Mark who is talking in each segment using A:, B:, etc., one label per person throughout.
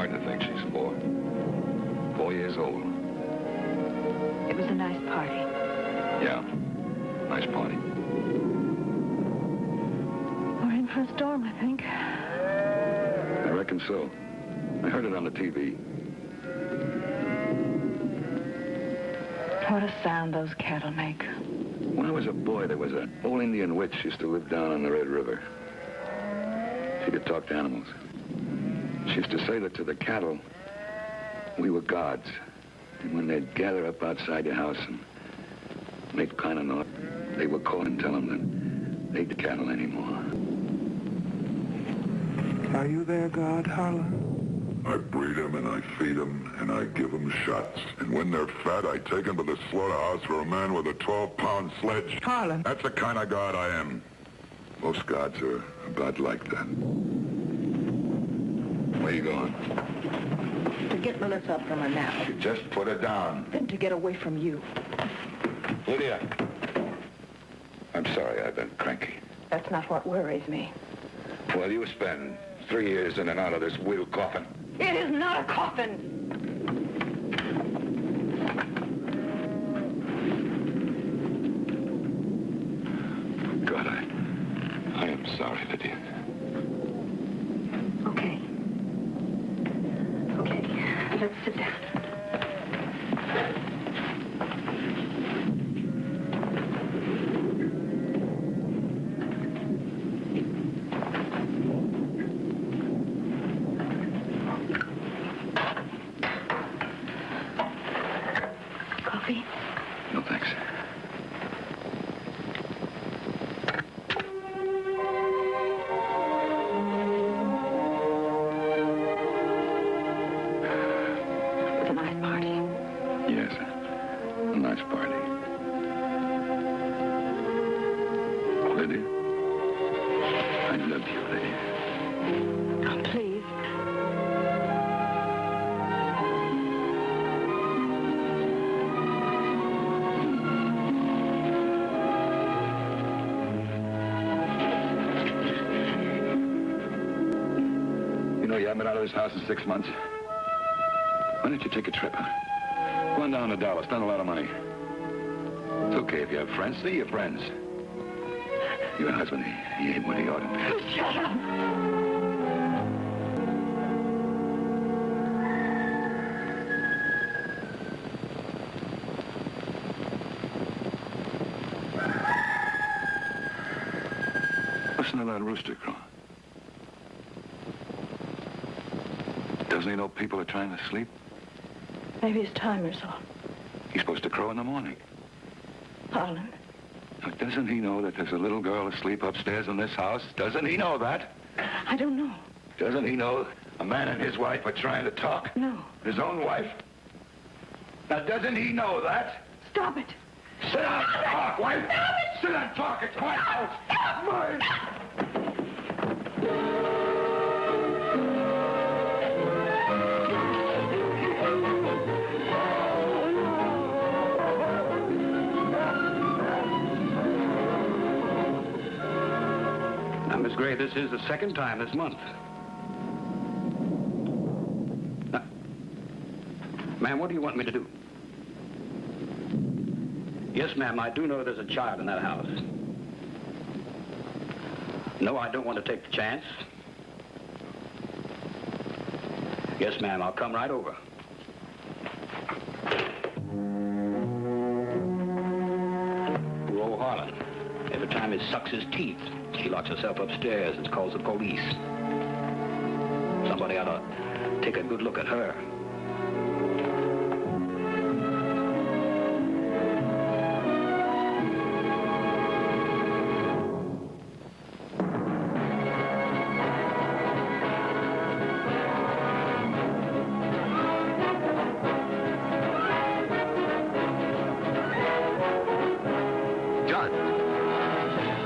A: inclined to think she's 4. 4 years old.
B: It was a nice party.
A: Yeah, nice party.
B: We're in for a storm, I think.
A: I reckon so. I heard it on the TV.
B: What a sound those cattle make.
A: When I was a boy, there was an old Indian witch used to live down on the Red River. She could talk to animals. She used to say that to the cattle, we were gods. And when they'd gather up outside your house and make kind of noise, they would call and tell them that they ain't the cattle anymore.
C: Are you there, God, Harlan?
D: I breed them and I feed them and I give them shots. And when they're fat, I take them to the slaughterhouse for a man with a 12-pound sledge.
C: Harlan.
D: That's the kind of God I am. Most gods are about like that.
A: Where you going?
B: To get Melissa up from her nap.
D: You just put her down.
B: Then to get away from you.
A: Lydia. I'm sorry, I've been cranky.
B: That's not what worries me.
A: Well, you spend 3 years in and out of this wheel coffin.
B: It is not a coffin!
A: God, I am sorry, Lydia.
B: Okay. Okay, let's sit down. Coffee?
A: No, thanks.
B: It was a nice party.
A: Yes, a nice party. Lydia, I love you, Lydia.
B: Oh, please.
A: You know, you haven't been out of this house in 6 months. Why don't you take a trip, huh? Go on down to Dallas, spend a lot of money. It's okay if you have friends. See your friends. Your husband, he ain't what he ought to be.
B: Shut up!
A: Listen to that rooster crow. Doesn't he know people are trying to sleep?
B: Maybe his timer's on.
A: He's supposed to crow in the morning.
B: Harlan,
A: Now, doesn't he know that there's a little girl asleep upstairs in this house? Doesn't he know that?
B: I don't know.
A: Doesn't he know a man and his wife are trying to talk?
B: No.
A: His own wife? Now, doesn't he know that?
B: Stop it!
A: Sit down and talk, wife!
B: Stop it!
A: Sit down and talk, it's quiet.
B: Stop!
A: Mine.
E: Now, Miss Gray, this is the second time this month. Now, ma'am, what do you want me to do? Yes, ma'am, I do know there's a child in that house. No, I don't want to take the chance. Yes, ma'am, I'll come right over. Poor old Harlan. Every time he sucks his teeth, she locks herself upstairs and calls the police. Somebody ought to take a good look at her.
F: Judd,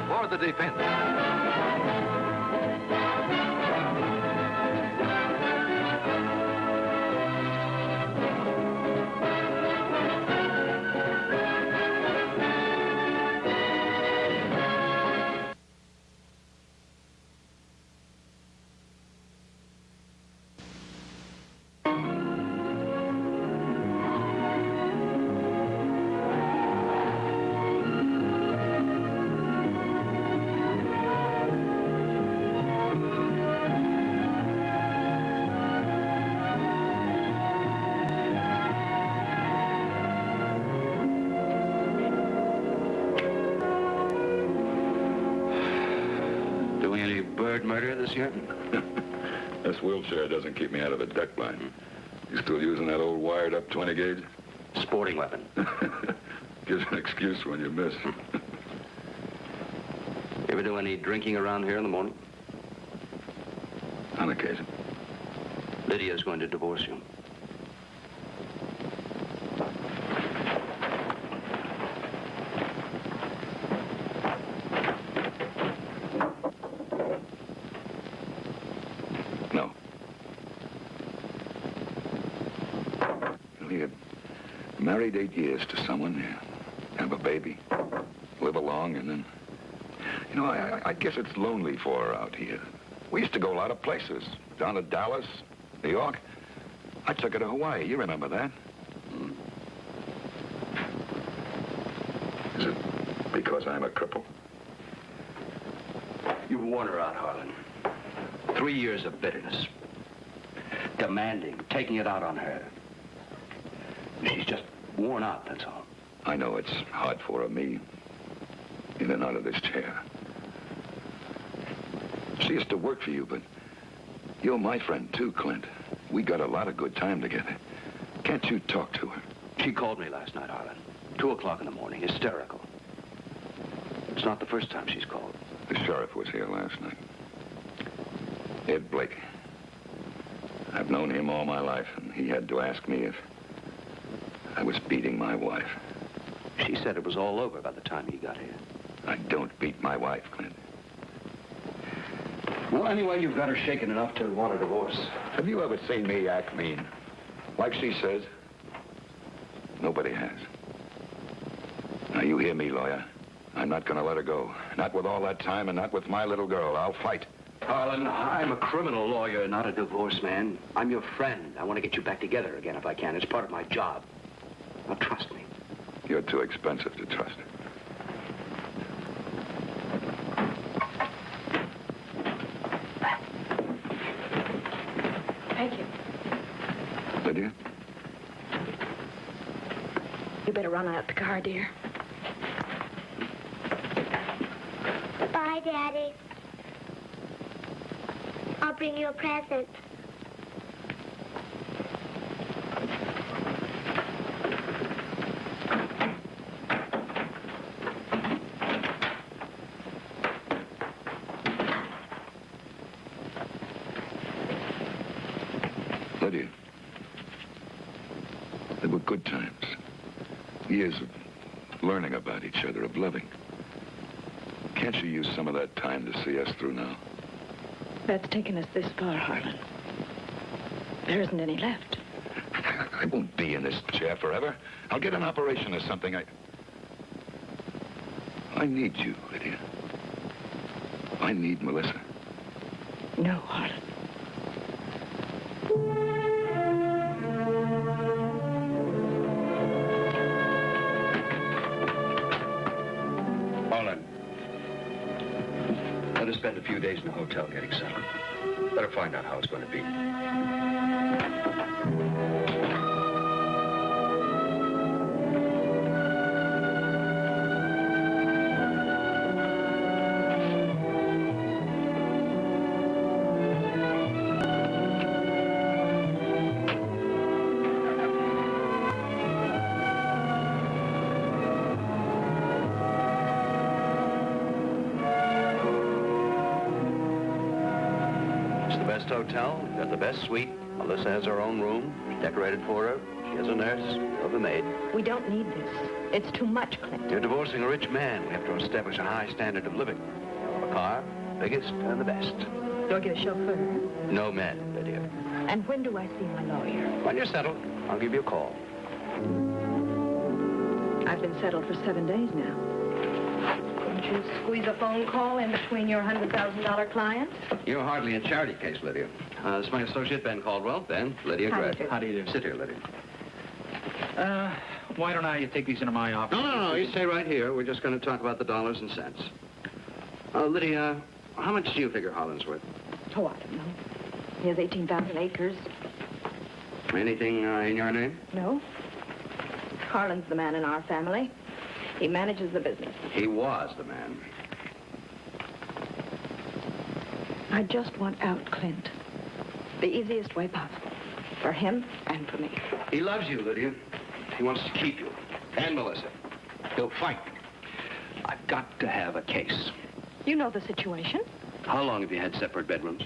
F: for the defense.
E: third murder this year?
A: This wheelchair doesn't keep me out of a duck blind. You still using that old wired-up 20 gauge?
E: Sporting weapon.
A: Gives an excuse when you miss.
E: You ever do any drinking around here in the morning?
A: On occasion.
E: Lydia's going to divorce you.
A: No. He had married 8 years to someone, have a baby, live along, and then... You know, I guess it's lonely for her out here. We used to go a lot of places. Down to Dallas, New York. I took her to Hawaii. You remember that? Is it because I'm a cripple?
E: You've worn her out, Harlan. 3 years of bitterness. Demanding, taking it out on her. She's just worn out, that's all.
A: I know it's hard for me. In and out of this chair. She used to work for you, but you're my friend too, Clint. We got a lot of good time together. Can't you talk to her?
E: She called me last night, Harlan. 2 o'clock in the morning, hysterical. It's not the first time she's called.
A: The sheriff was here last night. Ed Blake. I've known him all my life, and he had to ask me if I was beating my wife.
E: She said it was all over by the time he got here.
A: I don't beat my wife, Clint.
E: Well, anyway, you've got her shaken enough to want a divorce.
A: Have you ever seen me act mean? Like she says? Nobody has. Now, you hear me, lawyer. I'm not going to let her go. Not with all that time and not with my little girl. I'll fight.
E: Harlan, I'm a criminal lawyer, not a divorce man. I'm your friend. I want to get you back together again if I can. It's part of my job. Now, trust me.
A: You're too expensive to trust.
B: Thank you.
A: Lydia?
B: You better run out the car, dear.
G: Bye, Daddy. I'll bring you a present.
A: Lydia, they were good times. Years of learning about each other, of loving. Can't you use some of that time to see us through now?
B: That's taken us this far, Harlan. There isn't any left.
A: I won't be in this chair forever. I'll get an operation or something. I need you, Lydia. I need Melissa.
B: No, Harlan.
E: Harlan. Let us spend a few days in the hotel getting settled. Better find out how it's going to be. Hotel. We've got the best suite. Melissa has her own room. It's decorated for her. She has a nurse. We'll have a maid.
B: We don't need this. It's too much, Clint.
E: You're divorcing a rich man. We have to establish a high standard of living. A car, biggest and the best.
B: You'll get a chauffeur.
E: No men, Lydia.
B: And when do I see my lawyer?
E: When you're settled, I'll give you a call.
B: I've been settled for 7 days now. Couldn't you squeeze a phone call in between your $100,000 clients?
E: You're hardly a charity case, Lydia. This is my associate, Ben Caldwell. Ben, Lydia
B: How do you
E: Gregg.
B: do?
H: How do you do?
E: Sit here, Lydia.
H: Why don't I take these into my office?
E: No, you stay right here. We're just going to talk about the dollars and cents. Lydia, how much do you figure Harlan's worth?
B: Oh, I don't know. He has 18,000 acres.
E: Anything in your name?
B: No. Harlan's the man in our family. He manages the business.
E: He was the man.
B: I just want out, Clint. The easiest way possible. For him and for me.
E: He loves you, Lydia. He wants to keep you. And Melissa. He'll fight. I've got to have a case.
B: You know the situation.
E: How long have you had separate bedrooms?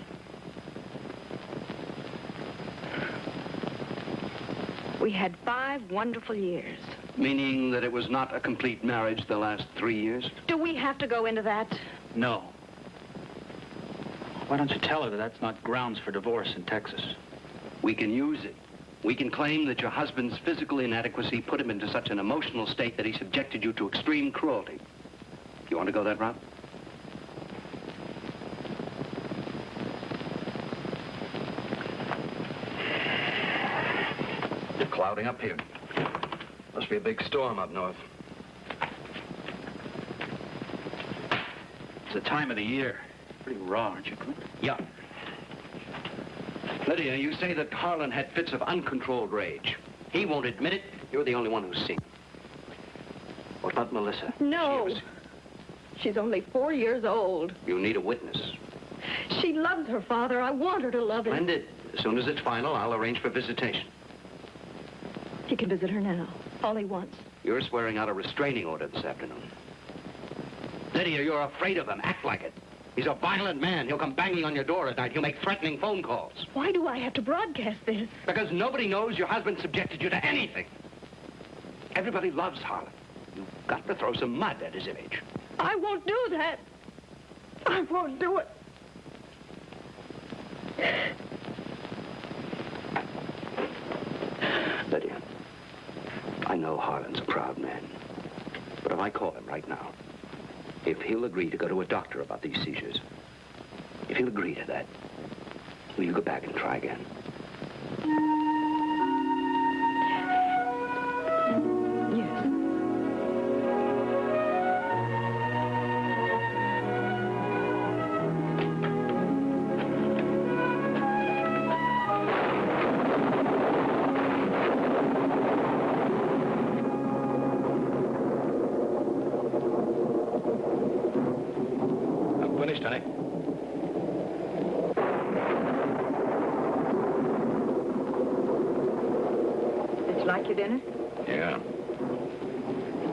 B: We had 5 wonderful years.
E: Meaning that it was not a complete marriage the last 3 years?
B: Do we have to go into that?
H: No. Why don't you tell her that that's not grounds for divorce in Texas?
E: We can use it. We can claim that your husband's physical inadequacy put him into such an emotional state that he subjected you to extreme cruelty. You want to go that route? It's clouding up here. Must be a big storm up north.
H: It's the time of the year. Pretty raw, aren't you, Clint?
E: Yeah. Lydia, you say that Harlan had fits of uncontrolled rage. He won't admit it. You're the only one who's seen it. What about Melissa?
B: No. She's only 4 years old.
E: You need a witness.
B: She loves her father. I want her to love him.
E: Splendid. As soon as it's final, I'll arrange for visitation.
B: He can visit her now. Only once.
E: You're swearing out a restraining order this afternoon. Lydia, you're afraid of him. Act like it. He's a violent man. He'll come banging on your door at night. He'll make threatening phone calls.
B: Why do I have to broadcast this?
E: Because nobody knows your husband subjected you to anything. Everybody loves Harlan. You've got to throw some mud at his image.
B: I won't do that. I won't do it.
E: Lydia, I know Harlan's a proud man. But if I call him right now, if he'll agree to go to a doctor about these seizures, if he'll agree to that, will you go back and try again?
B: Yes.
A: I'm finished, honey.
B: Did you like your dinner?
A: Yeah.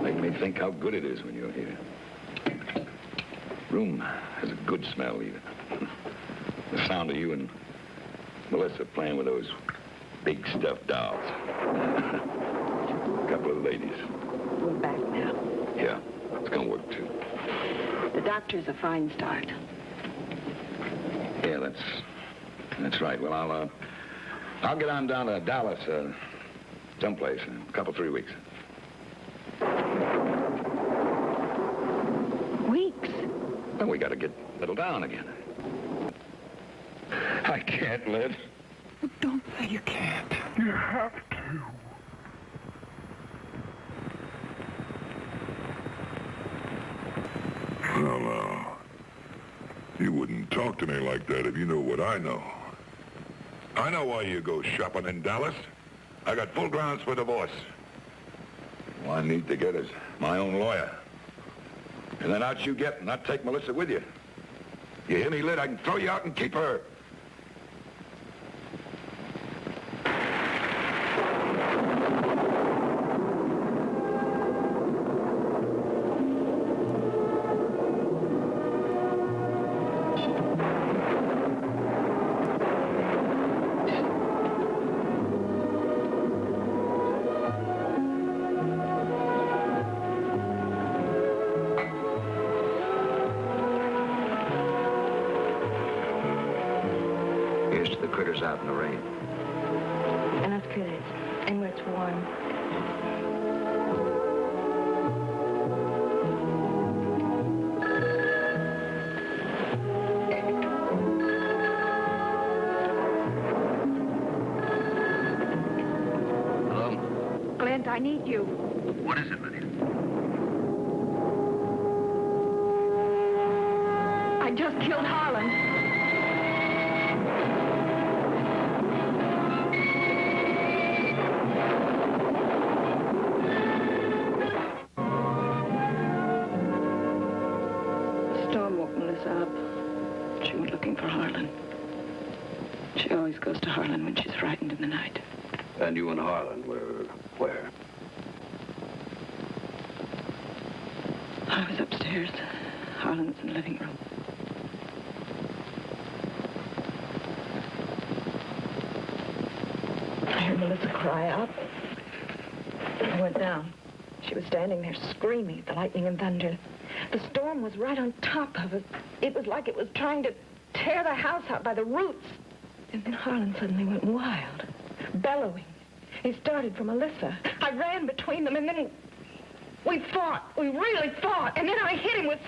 A: Make me think how good it is when you're here. Room has a good smell, even. The sound of you and Melissa playing with those big stuffed dolls. A couple of ladies.
B: We're back now.
A: Yeah, it's gonna work, too.
B: The doctor's a fine start.
A: Yeah, that's right. Well, I'll get on down to Dallas, someplace in a couple, 3 weeks.
B: Weeks?
A: Then we gotta settle down again. I can't, Lid.
C: Don't say you can't. You have to.
D: Well, you wouldn't talk to me like that if you knew what I know. I know why you go shopping in Dallas. I got full grounds for divorce. All I need to get is my own lawyer. And then out you get, and I'll take Melissa with you. You hear me, Lid? I can throw you out and keep her.
E: Here's to the critters out in the rain.
B: And that's good. And where it's warm.
E: Hello?
B: Clint, I need you.
E: What is it, Lydia?
B: I just killed Harlan. The storm woke Melissa up. She went looking for Harlan. She always goes to Harlan when she's frightened in the night.
E: And you and Harlan were where?
B: I was upstairs. Harlan was in the living room. I heard Melissa cry out. I went down. She was standing there screaming at the lightning and thunder. The storm was right on top of us. It was like it was trying to tear the house out by the roots. And then Harlan suddenly went wild, bellowing. He started for Melissa. I ran between them, and then we fought. We really fought. And then I hit him with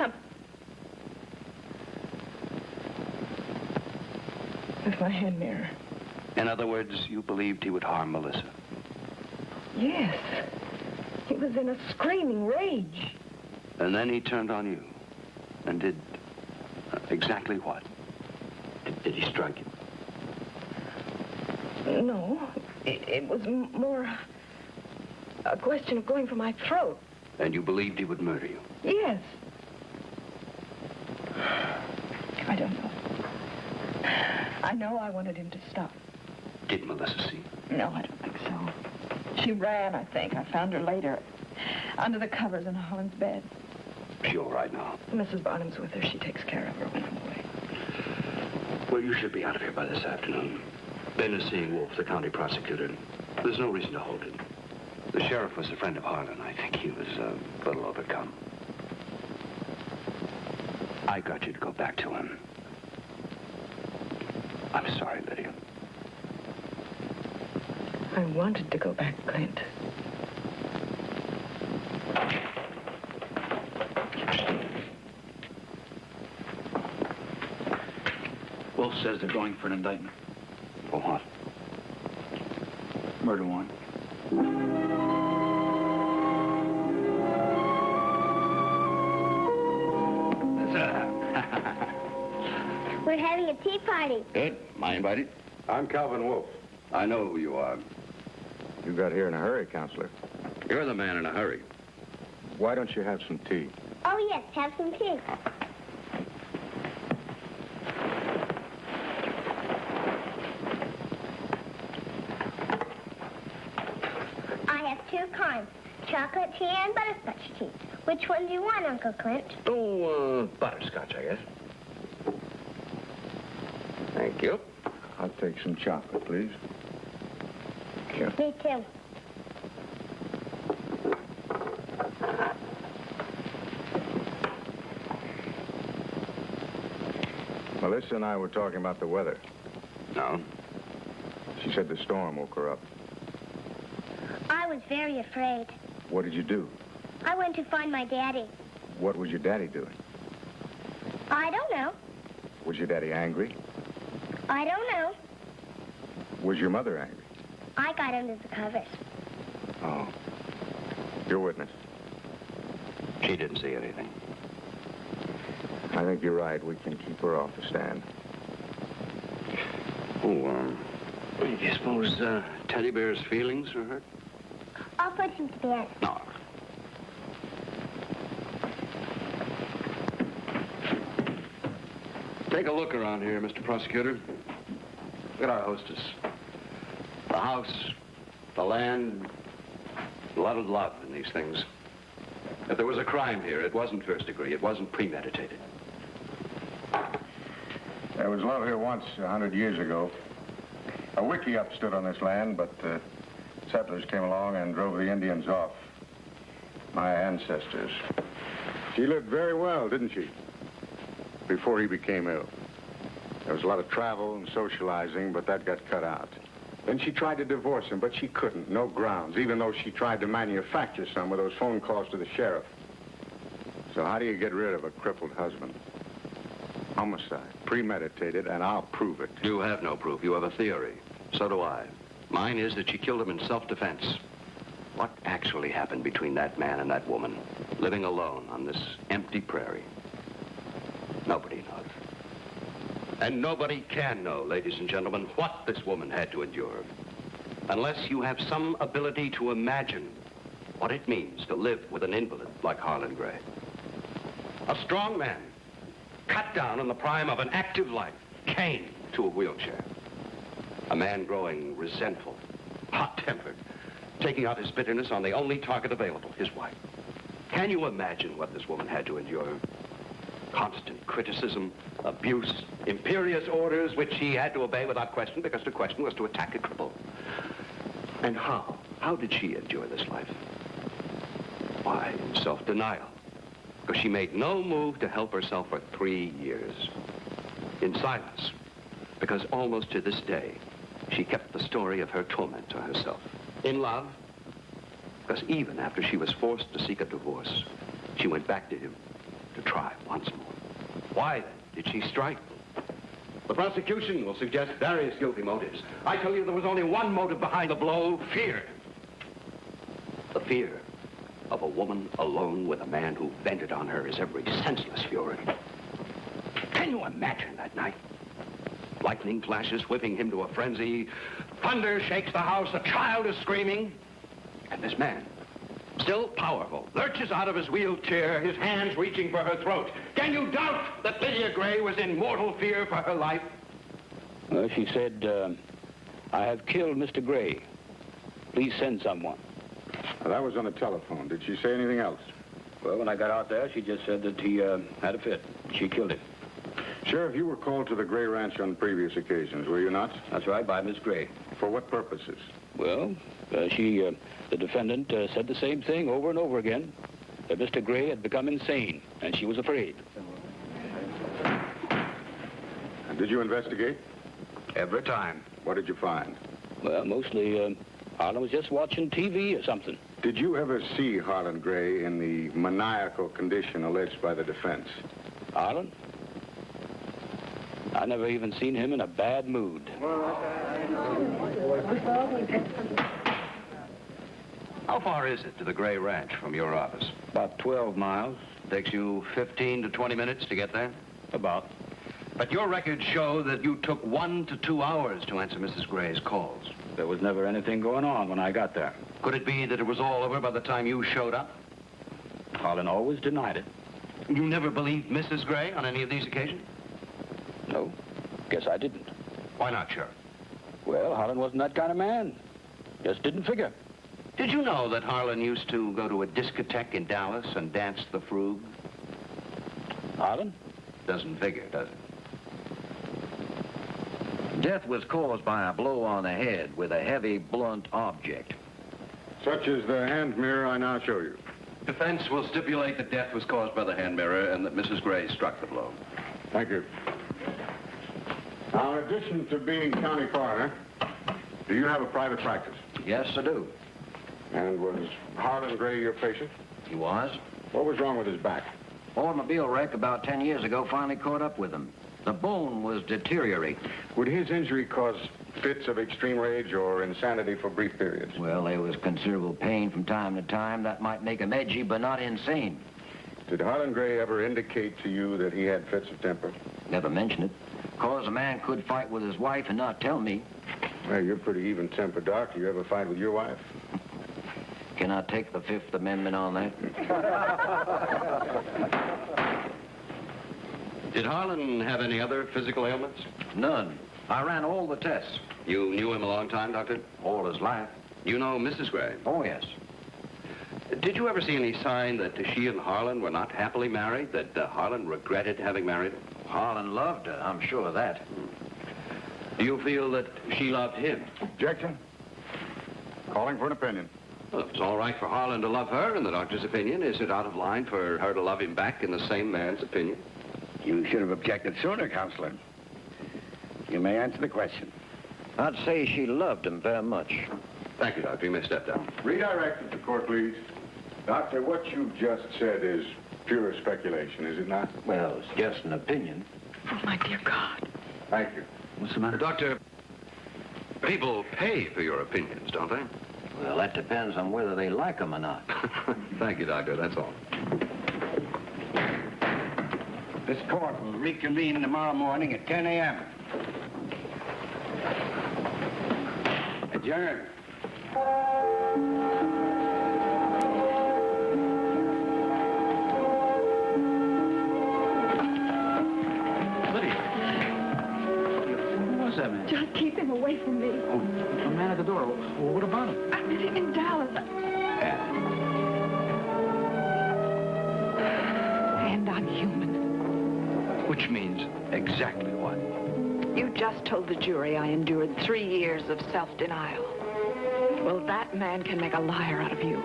B: my hand mirror.
E: In other words, you believed he would harm Melissa.
B: Yes. He was in a screaming rage.
E: And then he turned on you. And did exactly what? Did he strike you?
B: No. It was more a question of going for my throat.
E: And you believed he would murder you?
B: Yes. I don't know. I know I wanted him to stop.
E: Did Melissa see?
B: No, I don't think so. She ran, I think. I found her later under the covers in Harlan's bed.
E: She all right now?
B: Mrs. Barnum's with her. She takes care of her when I'm away.
E: Well, you should be out of here by this afternoon. Ben is seeing Wolf, the county prosecutor. There's no reason to hold him. The sheriff was a friend of Harlan. I think he was a little overcome. I got you to go back to him. I'm sorry, Lydia.
B: I wanted to go back, Clint.
H: Wolf says they're going for an indictment.
E: For what?
H: Murder warrant.
G: We're having a tea party.
E: Good. Am I invited?
A: I'm Calvin Wolf.
E: I know who you are.
A: You got here in a hurry, Counselor.
E: You're the man in a hurry.
A: Why don't you have some tea?
G: Oh, yes, have some tea. I have two kinds, chocolate tea and butterscotch tea. Which one do you want, Uncle Clint?
E: Oh, butterscotch, I guess. Thank you.
A: I'll take some chocolate, please. Here.
G: Me too.
A: Melissa and I were talking about the weather.
E: No?
A: She said the storm woke her up.
G: I was very afraid.
A: What did you do?
G: I went to find my daddy.
A: What was your daddy doing?
G: I don't know.
A: Was your daddy angry?
G: I don't know.
A: Was your mother angry?
G: I got under the covers.
A: Oh. Your witness.
E: She didn't see anything.
A: I think you're right. We can keep her off the stand.
E: Oh, do you suppose Teddy Bear's feelings are hurt?
G: I'll put him to bed.
E: No. Take a look around here, Mr. Prosecutor. Look at our hostess. The house, the land, a lot of love in these things. If there was a crime here, it wasn't first degree. It wasn't premeditated.
A: There was love here once, 100 years ago. A wickiup stood on this land, but settlers came along and drove the Indians off. My ancestors. She lived very well, didn't she? Before he became ill. There was a lot of travel and socializing, but that got cut out. Then she tried to divorce him, but she couldn't. No grounds, even though she tried to manufacture some with those phone calls to the sheriff. So how do you get rid of a crippled husband? Homicide. Premeditated, and I'll prove it.
E: You have no proof. You have a theory. So do I. Mine is that she killed him in self-defense. What actually happened between that man and that woman, living alone on this empty prairie? Nobody knows. And nobody can know, ladies and gentlemen, what this woman had to endure. Unless you have some ability to imagine what it means to live with an invalid like Harlan Gray. A strong man, cut down in the prime of an active life, chained to a wheelchair. A man growing resentful, hot-tempered, taking out his bitterness on the only target available, his wife. Can you imagine what this woman had to endure? Constant criticism, abuse, imperious orders which she had to obey without question because to question was to attack a cripple. And how? How did she endure this life? Why, in self-denial. Because she made no move to help herself for 3 years. In silence. Because almost to this day, she kept the story of her torment to herself. In love. Because even after she was forced to seek a divorce, she went back to him to try once more. Why, then, did she strike? The prosecution will suggest various guilty motives. I tell you there was only one motive behind the blow, fear. The fear of a woman alone with a man who vented on her his every senseless fury. Can you imagine that night? Lightning flashes whipping him to a frenzy. Thunder shakes the house. A child is screaming. And this man, still powerful, lurches out of his wheeled chair, his hands reaching for her throat. Can you doubt that Lydia Gray was in mortal fear for her life?
I: Well, she said, I have killed Mr. Gray. Please send someone.
A: Well, that was on the telephone. Did she say anything else?
I: Well, when I got out there, she just said that he had a fit. She killed him.
A: Sheriff, you were called to the Gray Ranch on previous occasions, were you not?
I: That's right, by Miss Gray.
A: For what purposes?
I: Well, the defendant said the same thing over and over again, that Mr. Gray had become insane, and she was afraid.
A: And did you investigate?
I: Every time.
A: What did you find?
I: Well, mostly, Harlan was just watching TV or something.
A: Did you ever see Harlan Gray in the maniacal condition alleged by the defense?
I: Harlan? I never even seen him in a bad mood.
E: How far is it to the Gray Ranch from your office?
I: About 12 miles.
E: Takes you 15 to 20 minutes to get there?
I: About.
E: But your records show that you took 1 to 2 hours to answer Mrs. Gray's calls.
I: There was never anything going on when I got there.
E: Could it be that it was all over by the time you showed up?
I: Harlan always denied it.
E: You never believed Mrs. Gray on any of these occasions?
I: No, guess I didn't.
E: Why not, Sheriff?
I: Well, Harlan wasn't that kind of man. Just didn't figure.
E: Did you know that Harlan used to go to a discotheque in Dallas and dance the frug?
I: Harlan?
E: Doesn't figure, does it?
F: Death was caused by a blow on the head with a heavy, blunt object.
A: Such as the hand mirror I now show you.
E: Defense will stipulate that death was caused by the hand mirror and that Mrs. Gray struck the blow.
A: Thank you. Now, in addition to being county coroner, do you have a private practice?
F: Yes, I do.
A: And was Harlan Gray your patient?
F: He was.
A: What was wrong with his back?
F: Automobile wreck about 10 years ago finally caught up with him. The bone was deteriorating.
A: Would his injury cause fits of extreme rage or insanity for brief periods?
F: Well, there was considerable pain from time to time. That might make him edgy, but not insane.
A: Did Harlan Gray ever indicate to you that he had fits of temper?
F: Never mentioned it. Cause a man could fight with his wife and not tell me.
A: Well, you're pretty even-tempered, Doc. You ever fight with your wife?
F: Can I take the Fifth Amendment on that?
E: Did Harlan have any other physical ailments?
F: None. I ran all the tests.
E: You knew him a long time, Doctor?
F: All his life.
E: You know Mrs. Gray?
F: Oh, yes.
E: Did you ever see any sign that she and Harlan were not happily married, that Harlan regretted having married her?
F: Harlan loved her, I'm sure of that.
E: Do you feel that she loved him?
A: Objection. Calling for an opinion.
E: Well, if it's all right for Harlan to love her in the doctor's opinion, is it out of line for her to love him back in the same man's opinion?
J: You should have objected sooner, Counselor. You may answer the question.
F: I'd say she loved him very much.
E: Thank you, Doctor. You may step down.
A: Redirect the court, please. Doctor, what you've just said is pure speculation, is it not?
F: Well, it's just an opinion.
B: Oh, my dear God.
A: Thank you.
I: What's the matter?
E: Doctor, people pay for your opinions, don't they?
F: Well, that depends on whether they like them or not.
E: Thank you, Doctor. That's all.
J: This court will reconvene tomorrow morning at 10 a.m. Adjourn.
I: Lydia. Who was that man?
B: Just keep him away. away from me.
H: Oh, the man at the door. Well, what about him?
B: I met him in Dallas. And I'm human.
E: Which means exactly what?
B: You just told the jury I endured 3 years of self-denial. Well, that man can make a liar out of you.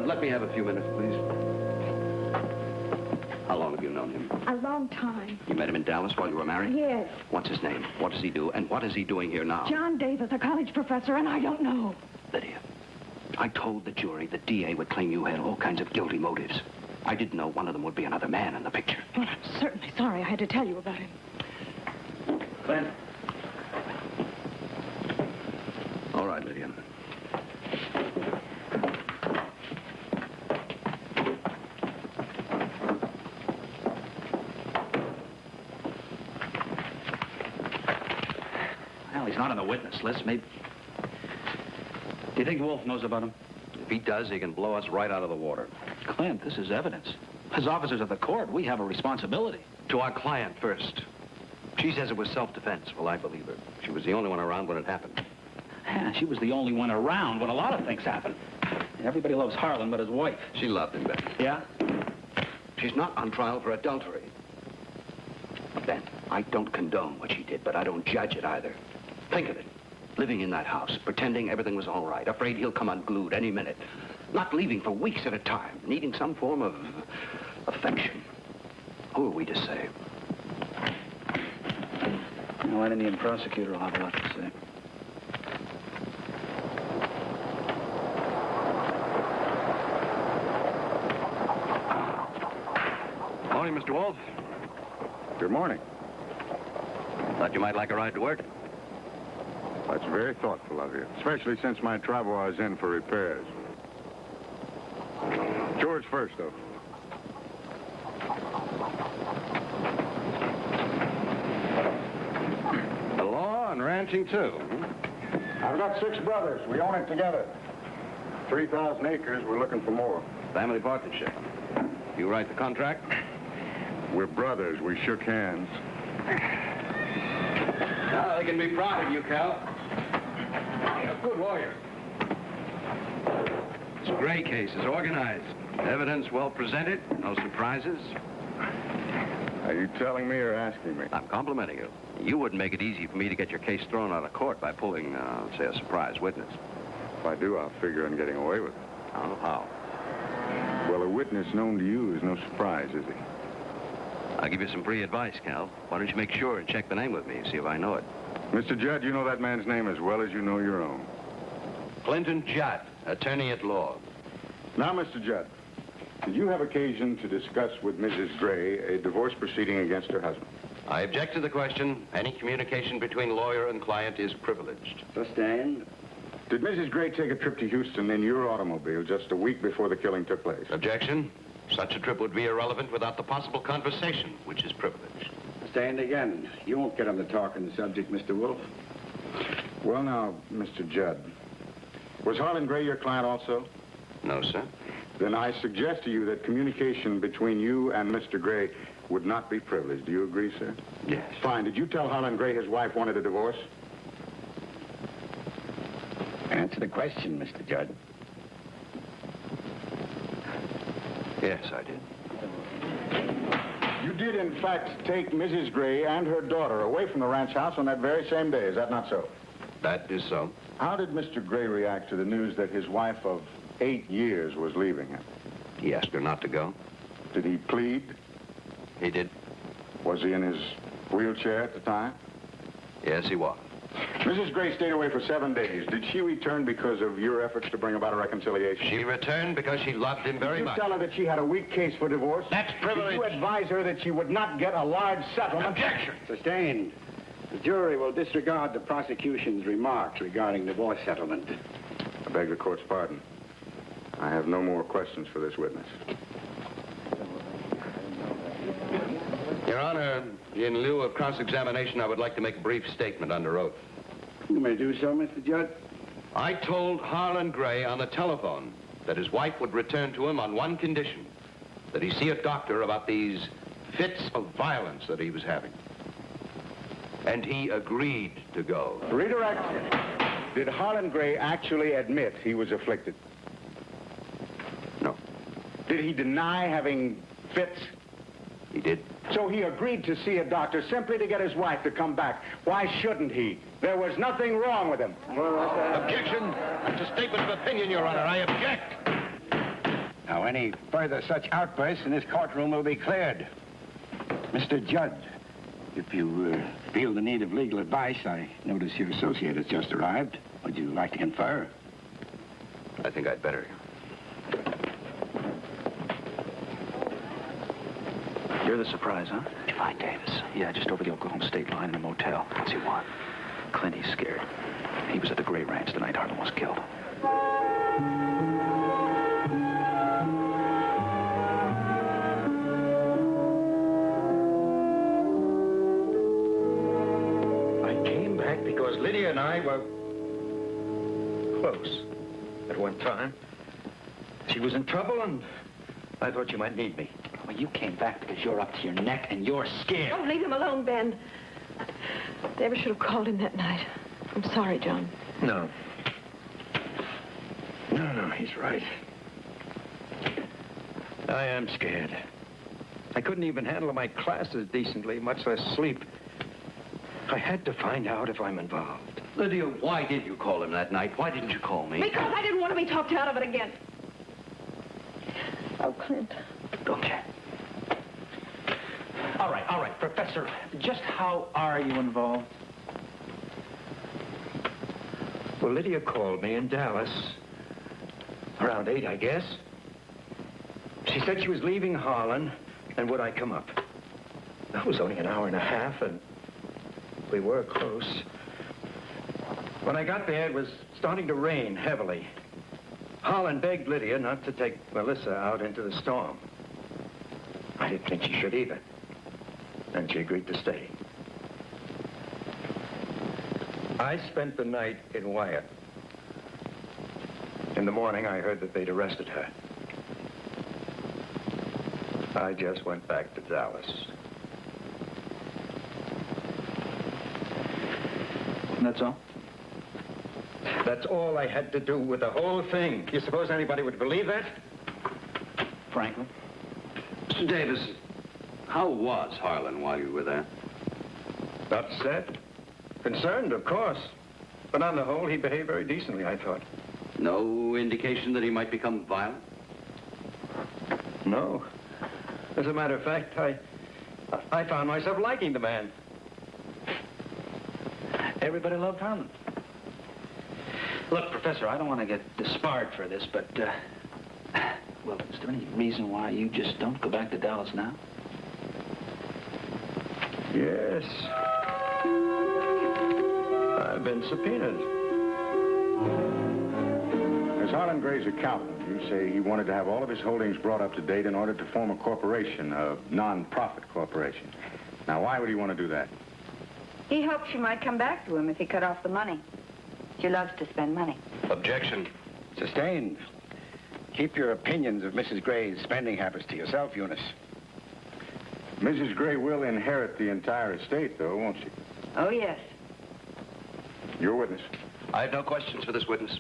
E: Let me have a few minutes, please. How long have you known him?
G: A long time.
E: You met him in Dallas while you were married?
G: Yes.
E: What's his name? What does he do? And what is he doing here now?
B: John Davis, a college professor, and I don't know.
E: Lydia, I told the jury the DA would claim you had all kinds of guilty motives. I didn't know one of them would be another man in the picture.
B: Well, I'm certainly sorry I had to tell you about him.
H: Glenn.
E: All right, Lydia.
H: Well, he's not on the witness list. Maybe. Do you think Wolf knows about him?
E: If he does, he can blow us right out of the water.
H: Clint, this is evidence. As officers of the court, we have a responsibility.
E: To our client first. She says it was self-defense. Well, I believe her. She was the only one around when it happened.
H: Yeah, she was the only one around when a lot of things happened. Everybody loves Harlan but his wife.
E: She loved him, Ben.
H: Yeah?
E: She's not on trial for adultery. Ben, I don't condone what she did, but I don't judge it either. Think of it. Living in that house, pretending everything was all right, afraid he'll come unglued any minute. Not leaving for weeks at a time, needing some form of affection. Who are we to say?
H: No, an Indian prosecutor will have a lot to say.
E: Morning, Mr. Wolf.
C: Good morning.
E: Thought you might like a ride to work.
C: That's very thoughtful of you, especially since my trouble I was in for repairs. George first, though. The law and ranching, too. I've got 6 brothers. We own it together. 3,000 acres. We're looking for more.
E: Family partnership. You write the contract?
C: We're brothers. We shook hands.
E: Now, they can be proud of you, Cal. You're a good lawyer. This Gray case is organized. Evidence well presented. No surprises.
C: Are you telling me or asking me?
E: I'm complimenting you. You wouldn't make it easy for me to get your case thrown out of court by pulling, say, a surprise witness.
C: If I do, I'll figure on getting away with it.
E: Oh, how?
C: Well, a witness known to you is no surprise, is he?
E: I'll give you some free advice, Cal. Why don't you make sure and check the name with me and see if I know it?
C: Mr. Judd, you know that man's name as well as you know your own.
E: Clinton Judd, attorney at law.
C: Now, Mr. Judd, did you have occasion to discuss with Mrs. Gray a divorce proceeding against her husband?
E: I object to the question. Any communication between lawyer and client is privileged.
J: Sustained.
C: Did Mrs. Gray take a trip to Houston in your automobile just a week before the killing took place?
E: Objection. Such a trip would be irrelevant without the possible conversation, which is privileged.
J: Sustained again. You won't get him to talk on the subject, Mr. Wolf.
C: Well, now, Mr. Judd, was Harlan Gray your client also?
E: No, sir.
C: Then I suggest to you that communication between you and Mr. Gray would not be privileged. Do you agree, sir?
E: Yes.
C: Fine. Did you tell Harlan Gray his wife wanted a divorce?
J: Answer the question, Mr. Judd.
E: Yes, I did.
C: You did, in fact, take Mrs. Gray and her daughter away from the ranch house on that very same day. Is that not so?
E: That is so.
C: How did Mr. Gray react to the news that his wife of 8 years was leaving him?
E: He asked her not to go.
C: Did he plead?
E: He did.
C: Was he in his wheelchair at the time?
E: Yes, he was.
C: Mrs. Gray stayed away for 7 days. Did she return because of your efforts to bring about a reconciliation?
E: She returned because she loved him very much.
C: Did you tell her that she had a weak case for divorce?
E: That's privilege.
C: Did you advise her that she would not get a large settlement?
E: Objection.
J: Sustained. The jury will disregard the prosecution's remarks regarding divorce settlement.
C: I beg the court's pardon. I have no more questions for this witness.
J: Your
C: Your Honor, in lieu of cross-examination, I would like to make a brief statement under oath.
J: You may do so, Mr. Judd.
C: I told Harlan Gray on the telephone that his wife would return to him on one condition, that he see a doctor about these fits of violence that he was having. And he agreed to go.
J: Redirect. Did Harlan Gray actually admit he was afflicted?
C: No.
J: Did he deny having fits?
C: He did.
J: So he agreed to see a doctor simply to get his wife to come back. Why shouldn't he? There was nothing wrong with him.
C: Objection. That's a statement of opinion, Your Honor. I object.
J: Now, any further such outbursts in this courtroom will be cleared. Mr. Judd, if you feel the need of legal advice, I notice your associate has just arrived. Would you like to confer?
C: I think I'd better.
H: You're the surprise, huh? Did you find Davis? Yeah, just over the Oklahoma state line in a motel. What's he want? Clint, he's scared. He was at the Gray Ranch the night Harlan was killed.
F: I came back because Lydia and I were close at one time. She was in trouble, and I thought you might need me.
H: Well, you came back because you're up to your neck and you're scared.
B: Don't leave him alone, Ben. Davis should have called him that night. I'm sorry, John.
F: No. No, he's right. I am scared. I couldn't even handle my classes decently, much less sleep. I had to find out if I'm involved.
E: Lydia, why did you call him that night? Why didn't you call me?
B: Because I didn't want to be talked out of it again. Oh, Clint.
H: Okay. All right, Professor. Just how are you involved?
F: Well, Lydia called me in Dallas. Around 8, I guess. She said she was leaving Harlan, and would I come up? That was only an hour and a half, and we were close. When I got there, it was starting to rain heavily. Harlan begged Lydia not to take Melissa out into the storm. I didn't think she should either. And she agreed to stay. I spent the night in Wyatt. In the morning, I heard that they'd arrested her. I just went back to Dallas.
H: And that's all?
F: That's all I had to do with the whole thing. You suppose anybody would believe that?
H: Frankly?
E: Mr. Davis, how was Harlan while you were there?
F: Upset. Concerned, of course. But on the whole, he behaved very decently, I thought.
E: No indication that he might become violent?
F: No. As a matter of fact, I found myself liking the man.
H: Everybody loved Harlan. Look, Professor, I don't want to get disbarred for this, but, well, is there any reason why you just don't go back to Dallas now?
F: Yes. I've been subpoenaed.
C: As Harlan Gray's accountant, you say he wanted to have all of his holdings brought up to date in order to form a corporation, a non-profit corporation. Now, why would he want to do that?
K: He hoped she might come back to him if he cut off the money. She loves to spend money.
C: Objection.
J: Sustained. Keep your opinions of Mrs. Gray's spending habits to yourself, Eunice.
C: Mrs. Gray will inherit the entire estate, though, won't she?
K: Oh, yes.
C: Your witness.
E: I have no questions for this witness.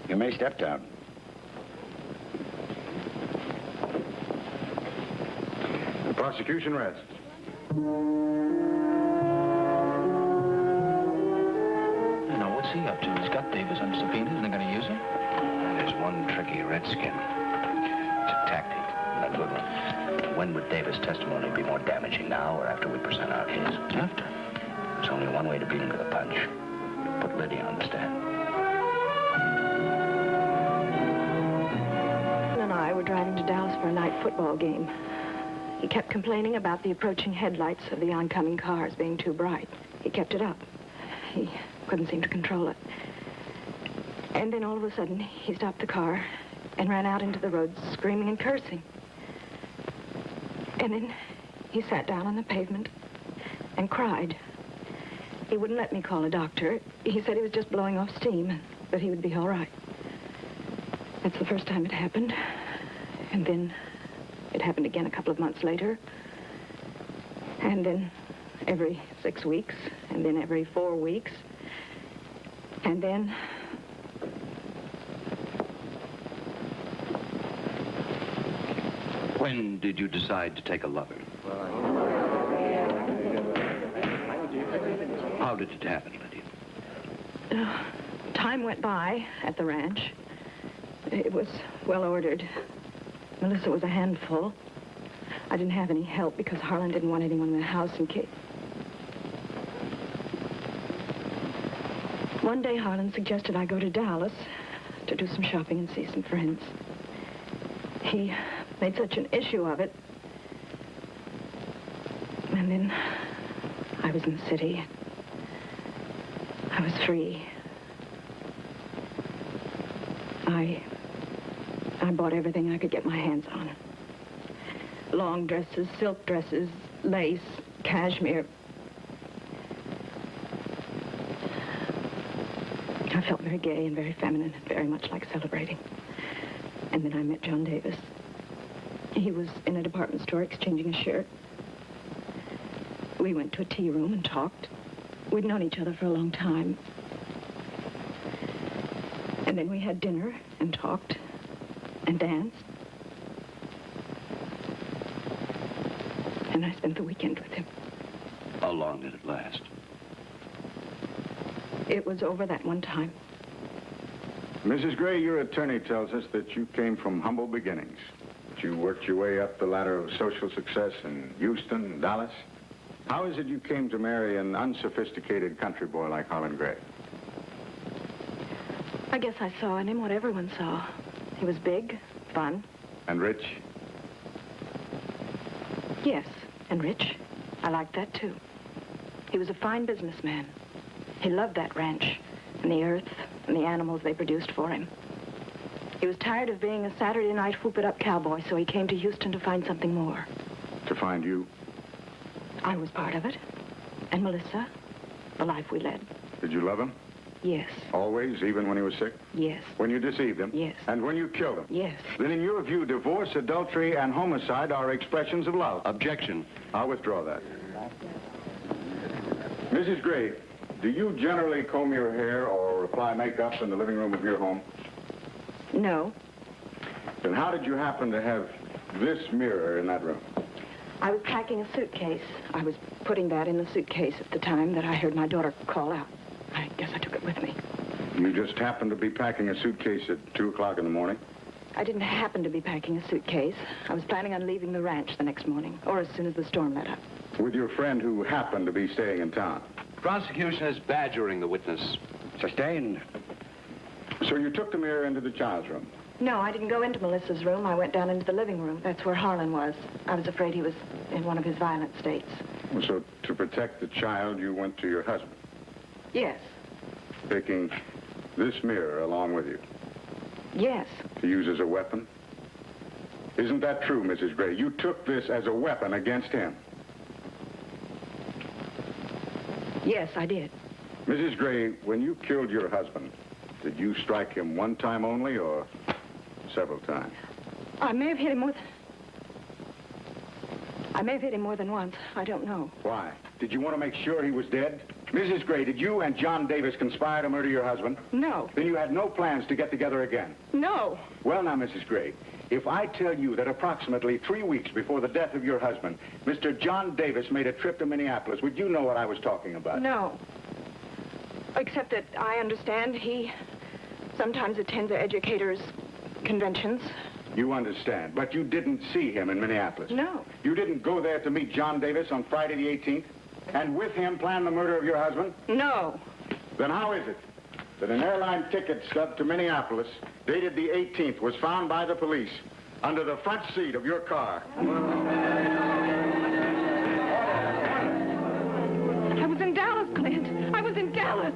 J: You may step down.
C: The prosecution rests.
H: Now, what's he up to? He's got Davis under subpoena. Isn't he going to use him?
E: There's one tricky redskin. It's a tactic, and a good one. When would Davis' testimony be more damaging, now or after we present our case?
H: After.
E: There's only one way to beat him to the punch. Put Lydia on the stand.
B: And I were driving to Dallas for a night football game. He kept complaining about the approaching headlights of the oncoming cars being too bright. He kept it up. He couldn't seem to control it. And then all of a sudden, he stopped the car and ran out into the road screaming and cursing. And then he sat down on the pavement and cried. He wouldn't let me call a doctor. He said he was just blowing off steam, but he would be all right. That's the first time it happened. And then it happened again a couple of months later. And then every 6 weeks, and then every 4 weeks. And then...
C: When did you decide to take a lover? How did it happen, Lydia?
B: Time went by at the ranch. It was well ordered. Melissa was a handful. I didn't have any help because Harlan didn't want anyone in the house in case... One day, Harlan suggested I go to Dallas to do some shopping and see some friends. He made such an issue of it. And then I was in the city. I was free. I bought everything I could get my hands on. Long dresses, silk dresses, lace, cashmere. I felt very gay and very feminine and very much like celebrating. And then I met John Davis. He was in a department store exchanging a shirt. We went to a tea room and talked. We'd known each other for a long time. And then we had dinner and talked and danced. And I spent the weekend with him.
C: How long did it last?
B: It was over that one time.
L: Mrs. Gray, your attorney tells us that you came from humble beginnings. That you worked your way up the ladder of social success in Houston and Dallas. How is it you came to marry an unsophisticated country boy like Harlan Gray?
B: I guess I saw in him what everyone saw. He was big, fun.
L: And rich?
B: Yes, and rich. I liked that, too. He was a fine businessman. He loved that ranch and the earth and the animals they produced for him. He was tired of being a Saturday night whoop-it-up cowboy, so he came to Houston to find something more.
L: To find you?
B: I was part of it. And Melissa, the life we led.
L: Did you love him?
B: Yes.
L: Always, even when he was sick?
B: Yes.
L: When you deceived him?
B: Yes.
L: And when you killed him?
B: Yes.
L: Then in your view, divorce, adultery, and homicide are expressions of love.
C: Objection.
L: I'll withdraw that. Mrs. Gray, do you generally comb your hair or apply makeup in the living room of your home?
B: No.
L: Then how did you happen to have this mirror in that room?
B: I was packing a suitcase. I was putting that in the suitcase at the time that I heard my daughter call out. I guess I took it with me.
L: You just happened to be packing a suitcase at 2 o'clock in the morning?
B: I didn't happen to be packing a suitcase. I was planning on leaving the ranch the next morning, or as soon as the storm let up.
L: With your friend who happened to be staying in town?
C: The prosecution is badgering the witness.
L: Sustained. So you took the mirror into the child's room?
B: No, I didn't go into Melissa's room. I went down into the living room. That's where Harlan was. I was afraid he was in one of his violent states.
L: So to protect the child, you went to your husband?
B: Yes.
L: Taking this mirror along with you?
B: Yes.
L: To use as a weapon? Isn't that true, Mrs. Gray? You took this as a weapon against him?
B: Yes, I did.
L: Mrs. Gray, when you killed your husband, did you strike him one time only or several times?
B: I may have hit him more than once. I don't know.
L: Why? Did you want to make sure he was dead? Mrs. Gray, did you and John Davis conspire to murder your husband?
B: No.
L: Then you had no plans to get together again?
B: No.
L: Well, now, Mrs. Gray, if I tell you that approximately 3 weeks before the death of your husband, Mr. John Davis made a trip to Minneapolis, would you know what I was talking about?
B: No. Except that I understand he sometimes attends the educators' conventions.
L: You understand, but you didn't see him in Minneapolis?
B: No.
L: You didn't go there to meet John Davis on Friday the 18th? And with him plan the murder of your husband?
B: No.
L: Then how is it that an airline ticket stub to Minneapolis, dated the 18th, was found by the police under the front seat of your car?
B: I was in Dallas, Clint. I was in Dallas.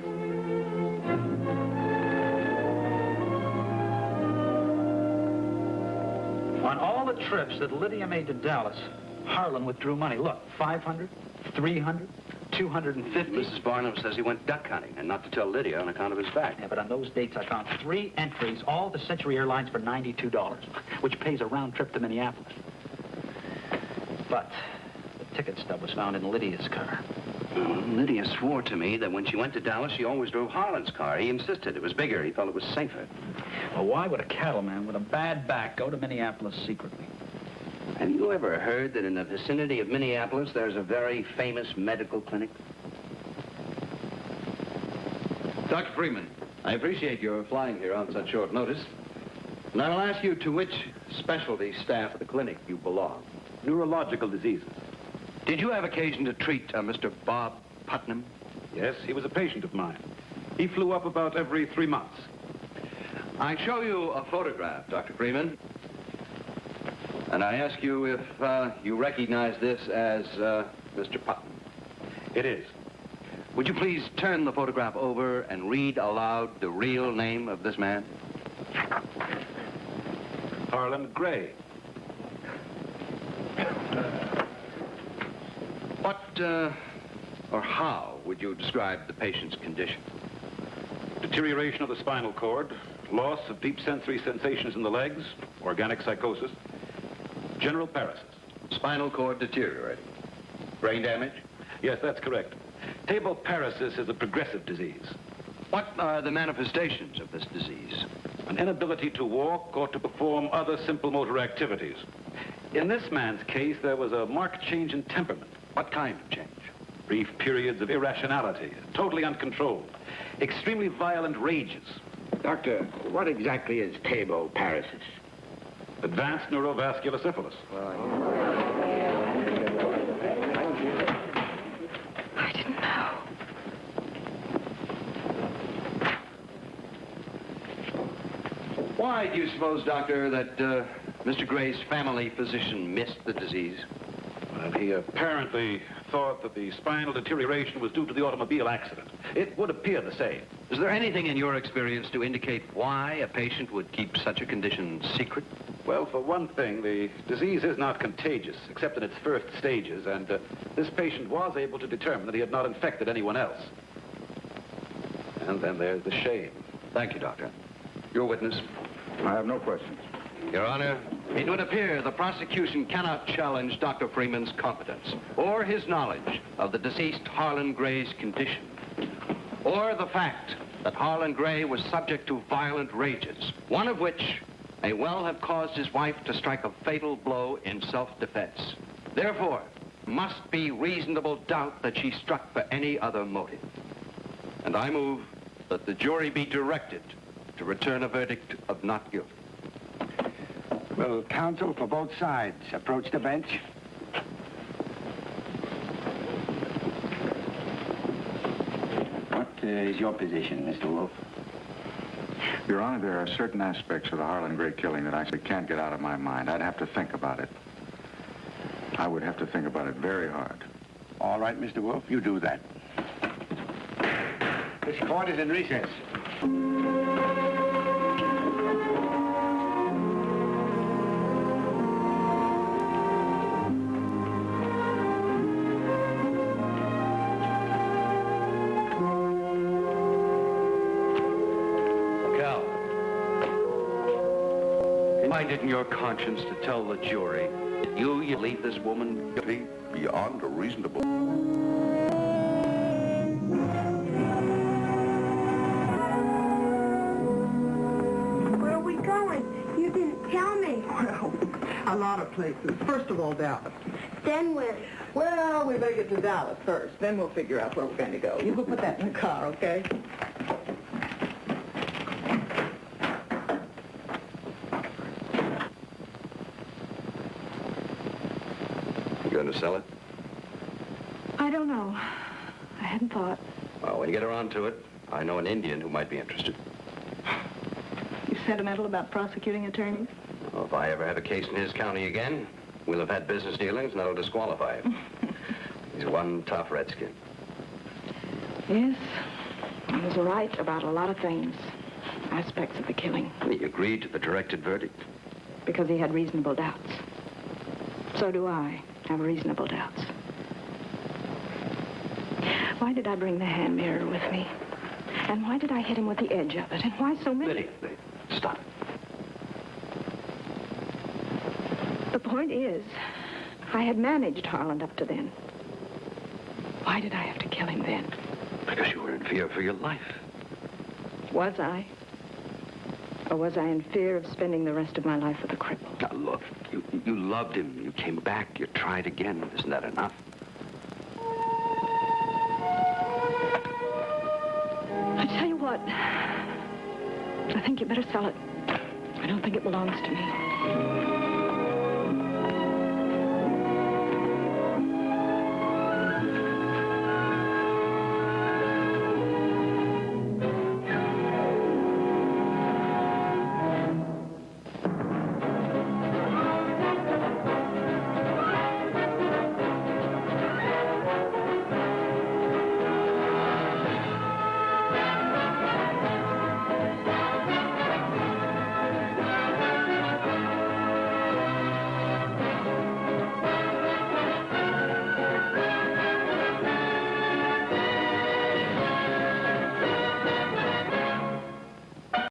H: On all the trips that Lydia made to Dallas, Harlan withdrew money. Look, 500, 300, 250.
E: Mrs. Barnum says he went duck hunting and not to tell Lydia on account of his back.
H: Yeah, but on those dates, I found 3 entries, all the Century Airlines for $92, which pays a round trip to Minneapolis. But the ticket stub was found in Lydia's car.
E: Lydia swore to me that when she went to Dallas, she always drove Harlan's car. He insisted it was bigger. He felt it was safer.
H: Well, why would a cattleman with a bad back go to Minneapolis secretly?
E: Have you ever heard that in the vicinity of Minneapolis, there's a very famous medical clinic?
C: Dr. Freeman, I appreciate your flying here on such short notice. And I will ask you to which specialty staff of the clinic you belong.
M: Neurological diseases.
C: Did you have occasion to treat Mr. Bob Putnam?
M: Yes, he was a patient of mine. He flew up about every 3 months.
C: I show you a photograph, Dr. Freeman. And I ask you if you recognize this as Mr. Putnam.
M: It is.
C: Would you please turn the photograph over and read aloud the real name of this man?
M: Harlan Gray.
C: What or how would you describe the patient's condition?
M: Deterioration of the spinal cord, loss of deep sensory sensations in the legs, organic psychosis, general paralysis.
C: Spinal cord deteriorating. Brain damage?
M: Yes, that's correct. Table paralysis is a progressive disease.
C: What are the manifestations of this disease?
M: An inability to walk or to perform other simple motor activities. In this man's case, there was a marked change in temperament.
C: What kind of change?
M: Brief periods of irrationality, totally uncontrolled, extremely violent rages.
J: Doctor, what exactly is table paralysis?
M: Advanced neurovascular syphilis.
B: I didn't know.
C: Why do you suppose, Doctor, that Mr. Gray's family physician missed the disease?
M: Well, he apparently thought that the spinal deterioration was due to the automobile accident. It would appear the same.
C: Is there anything in your experience to indicate why a patient would keep such a condition secret?
M: Well, for one thing, the disease is not contagious, except in its first stages, and this patient was able to determine that he had not infected anyone else. And then there's the shame.
C: Thank you, Doctor. Your witness.
L: I have no questions.
C: Your Honor, it would appear the prosecution cannot challenge Dr. Freeman's competence or his knowledge of the deceased Harlan Gray's condition, or the fact that Harlan Gray was subject to violent rages, one of which may well have caused his wife to strike a fatal blow in self-defense. Therefore, must be reasonable doubt that she struck for any other motive. And I move that the jury be directed to return a verdict of not guilty.
J: Will counsel for both sides approach the bench? What is your position, Mr. Wolf?
L: Your Honor, there are certain aspects of the Harlan Gray killing that I simply can't get out of my mind. I'd have to think about it. I would have to think about it very hard.
J: All right, Mr. Wolf, you do that. This court is in recess.
C: Why didn't your conscience to tell the jury that you leave this woman guilty
D: Beyond a reasonable...
N: Where are we going? You didn't tell me.
O: Well, a lot of places. First of all, Dallas.
N: Then where?
O: Well, we better get to Dallas first. Then we'll figure out where we're going to go. You go put that in the car, okay?
C: You going to sell it?
B: I don't know. I hadn't thought.
C: Well, when you get around to it, I know an Indian who might be interested.
B: You sentimental about prosecuting attorneys?
C: Well, if I ever have a case in his county again, we'll have had business dealings, and that'll disqualify him. He's one tough redskin.
B: Yes. He was right about a lot of things. Aspects of the killing.
C: He agreed to the directed verdict.
B: Because he had reasonable doubts. So do I. have reasonable doubts. Why did I bring the hand mirror with me? And why did I hit him with the edge of it? And why so many?
E: Liddy, stop.
B: The point is, I had managed Harlan up to then. Why did I have to kill him then?
E: Because you were in fear for your life.
B: Was I? Or was I in fear of spending the rest of my life with a cripple?
E: Now, look, you loved him. You came back. You tried again. Isn't that enough?
B: I tell you what. I think you better sell it. I don't think it belongs to me.